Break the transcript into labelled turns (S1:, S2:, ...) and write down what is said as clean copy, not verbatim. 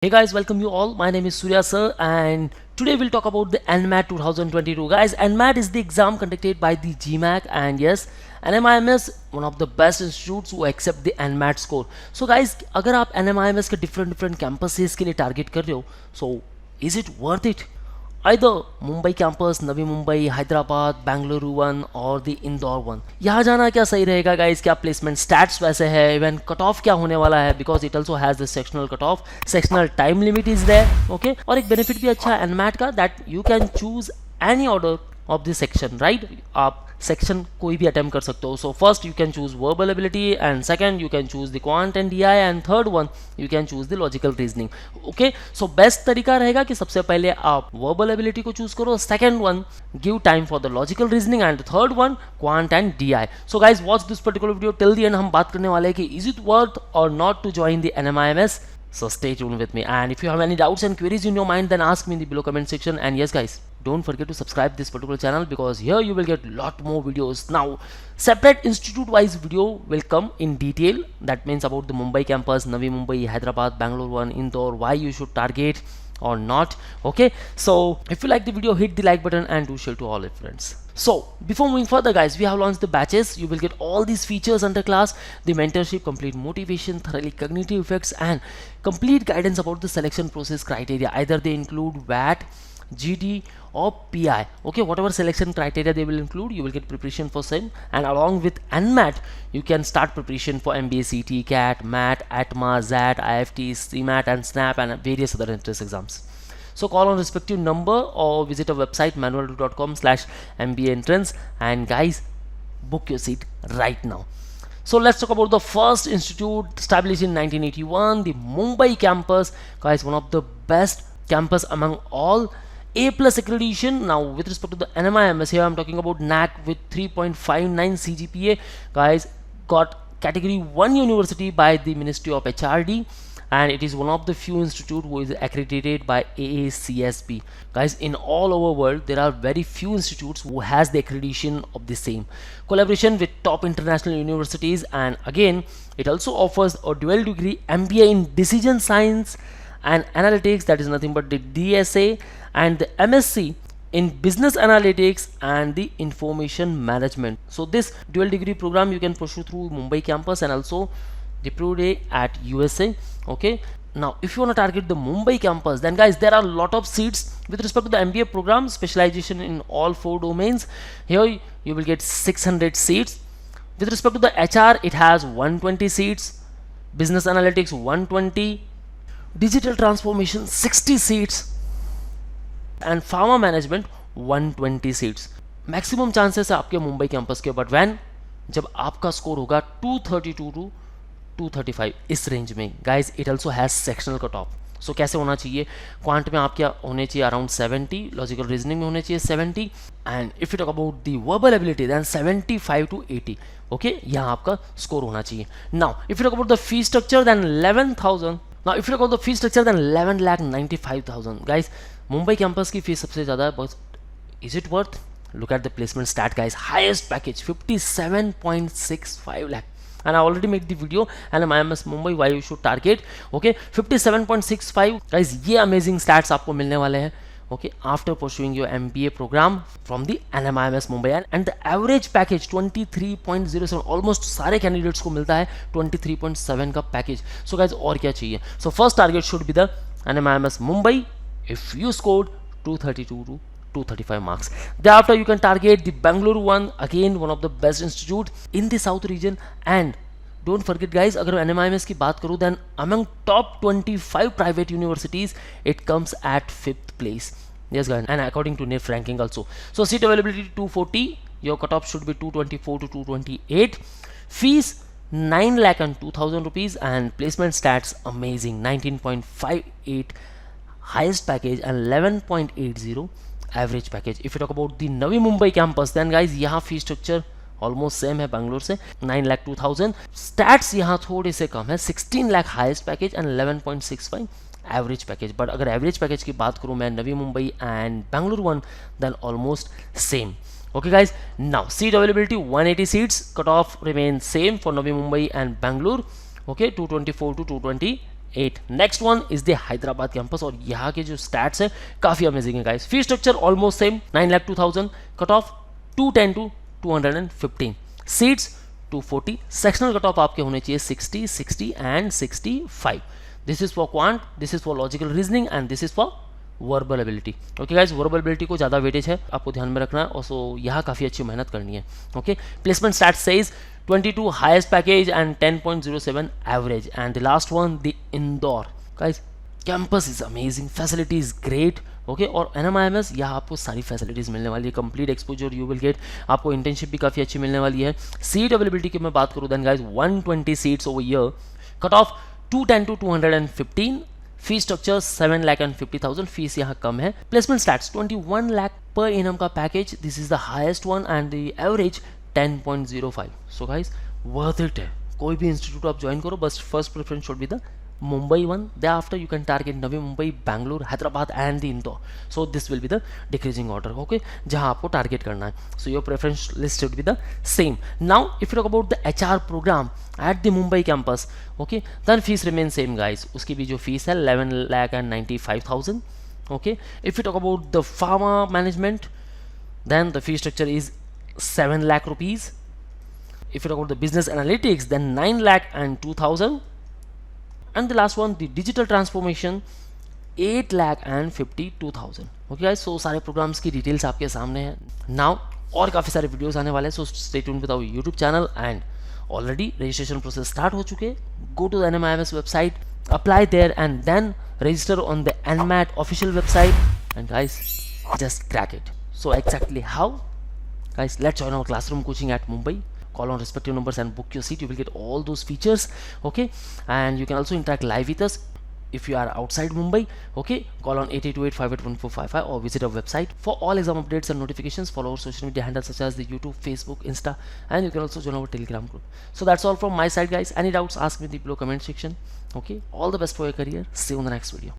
S1: Hey guys, welcome you all. My name is Surya sir and today we'll talk about the NMAT 2022. Guys, NMAT is the exam conducted by the GMAT and yes, NMIMS one of the best institutes who accept the NMAT score. So guys, अगर आप NMIMS के different campuses के लिए target कर रहे हो, so is it worth it? Either Mumbai campus, Navi Mumbai, Hyderabad, Bengaluru one और the Indore one. यहाँ जाना क्या सही रहेगा guys? क्या placement stats वैसे है? Even cut off क्या होने वाला है? Because it also has the sectional cut off. Sectional time limit is there. Okay? और एक benefit भी अच्छा है NMAT का that you can choose any order of the section, right? आप section कोई भी attempt कर सकते हो. So first you can choose verbal ability and second you can choose the quant and DI and third one you can choose the logical reasoning. Okay, so best तरीका रहेगा कि सबसे पहले आप verbal ability को choose करो, second one give time for the logical reasoning and third one quant and DI. So guys, watch this particular video till the end. हम बात करने वाले हैं कि is it worth or not to join the NMIMS. So stay tuned with me, and if you have any doubts and queries in your mind, then ask me in the below comment section. And yes guys, don't forget to subscribe this particular channel because here you will get lot more videos. Now separate institute wise video will come in detail, that means about the Mumbai campus, Navi Mumbai, Hyderabad, Bengaluru one, Indore, why you should target or not. Okay, so if you like the video, hit the like button and do share to all your friends. So before moving further guys, we have launched the batches. You will get all these features under class, the mentorship, complete motivation, thoroughly cognitive effects and complete guidance about the selection process criteria. Either they include VAT, GD or PI. Okay, whatever selection criteria they will include, you will get preparation for same, and along with NMAT you can start preparation for MBACET, CAT, MAT, ATMA, ZAT, IFT, CMAT and SNAP and various other entrance exams. So call on respective number or visit our website manual.com/MBA-entrance and guys, book your seat right now. So let's talk about the first institute established in 1981, the Mumbai campus. Guys, one of the best campus among all. A+ accreditation. Now with respect to the NMIMS, here I'm talking about NAC with 3.59 CGPA. Guys, got category 1 university by the Ministry of HRD, and it is one of the few institute who is accredited by AACSB. Guys, in all over world there are very few institutes who has the accreditation of the same. Collaboration with top international universities, and again it also offers a dual degree MBA in decision science and analytics, that is nothing but the DSA, and the MSc in business analytics and the information management. So this dual degree program you can pursue through Mumbai campus and also the Day at USA. Okay, now if you want to target the Mumbai campus, then guys there are a lot of seats with respect to the MBA program, specialization in all 4 domains. Here you will get 600 seats. With respect to the HR, it has 120 seats, business analytics 120, digital transformation 60 seats and pharma management 120 seats. Maximum chances है आपके Mumbai campus के, but when जब आपका score होगा 232 to 235 इस range में. Guys it also has sectional cut off. So कैसे होना चाहिए? क्वांट में आपके होने चाहिए अराउंड 70, लॉजिकल रीजनिंग में होने चाहिए 70 and if you talk about the verbal ability then 75 to 80. Okay, यहाँ आपका स्कोर होना चाहिए. Now if you talk about the fee structure then 11,000. Now if you look at the fee structure then 11,95,000. Guys, Mumbai campus की fees सबसे ज़्यादा है, but is it worth? Look at the placement stat guys, highest package 57.65 lakh, and I already made the video and NMIMS Mumbai why you should target. Okay, 57.65 guys, ये amazing stats आपको मिलने वाले हैं. Okay, after pursuing your MBA program from the NMIMS Mumbai, and the average package 23.07, almost सारे candidates को मिलता है 23.7 का package. So guys, और क्या चाहिए? So first target should be the NMIMS Mumbai if you scored 232 to 235 marks. Thereafter you can target the Bengaluru one, again one of the best institute in the south region. And don't forget guys, अगर NMIMS की बात करूँ then among top 25 private universities it comes at 5th place. Yes guys, and according to NIF ranking also. So seat availability 240, your cutoff should be 224 to 228. Fees 9 lakh and 2,000 rupees, and placement stats amazing 19.58 highest package and 11.80 average package. If you talk about the Navi Mumbai campus then guys, यहाँ fee structure almost same है बैंगलोर से, 9,02,000. Stats यहाँ थोड़े से कम है, 16 lakh highest package and 11.65 average package. But अगर average package की बात करूँ मैं Navi Mumbai and Bangalore one then almost same. Okay guys, now seat availability 180 seats, cut off remains same for Navi Mumbai and Bangalore. Okay, 224 to 228. 8. Next one is the Hyderabad campus और यहाँ के जो stats है काफी अमेजिंग है guys. Fee structure almost same 9,02,000, cut off 210 to 215, seats 240, sectional cut of आपके होने चाहिए 60, 60 and 65. This is for quant, this is for logical reasoning and this is for verbal ability. Okay guys, verbal ability को ज़्यादा weightage है, आपको ध्यान में रखना है. और सो यहाँ काफ़ी अच्छी मेहनत करनी है. Okay, placement stat says 22 highest package and 10.07 average. And the last one the Indore. Guys campus is amazing, facility is great. Okay, और NMIMS यहाँ आपको सारी फैसिलिटीज़ मिलने वाली है, complete exposure you will get. आपको इंटर्नशिप भी काफ़ी अच्छी मिलने वाली है. सीट अवेलेबिलिटी की मैं बात करूँ then guys 120 seats over year, cut off 210 to 215, fee structure 7,50,000, fees यहाँ कम है. Placement stats 21 lakh per annum का package, this is the highest one and the average 10.05. So guys worth it है, कोई भी इंस्टीट्यूट आप ज्वाइन करो, बस first preference should be the Mumbai one. Thereafter you can target Navi Mumbai, Bengaluru, Hyderabad and the Indore. So this will be the decreasing order. Okay, जहाँ आपको target करना है. So your preference list should be the same. Now if you talk about the HR program at the Mumbai campus, okay, then fees remain same guys. उसकी भी जो fees है 11,95,000. Okay, if you talk about the pharma management, then the fee structure is 7 lakh rupees. If you talk about the business analytics, then 9,02,000. And the last one, the digital transformation, 8,52,000. Okay guys, so सारे programmes की details आपके सामने हैं. Now और काफ़ी सारे videos आने वाले हैं, so stay tuned with our YouTube channel. And already registration process start हो चुके. Go to the NMIMS website, apply there and then register on the NMAT official website. And guys just crack it. So exactly how guys, let's join our classroom coaching at Mumbai. Call on respective numbers and book your seat. You will get all those features. Okay, and you can also interact live with us if you are outside Mumbai. Okay, call on 8828581455 or visit our website. For all exam updates and notifications, follow our social media handles such as the YouTube, Facebook, Insta, and you can also join our Telegram group. So that's all from my side guys. Any doubts, ask me in the below comment section. Okay, all the best for your career. See you in the next video.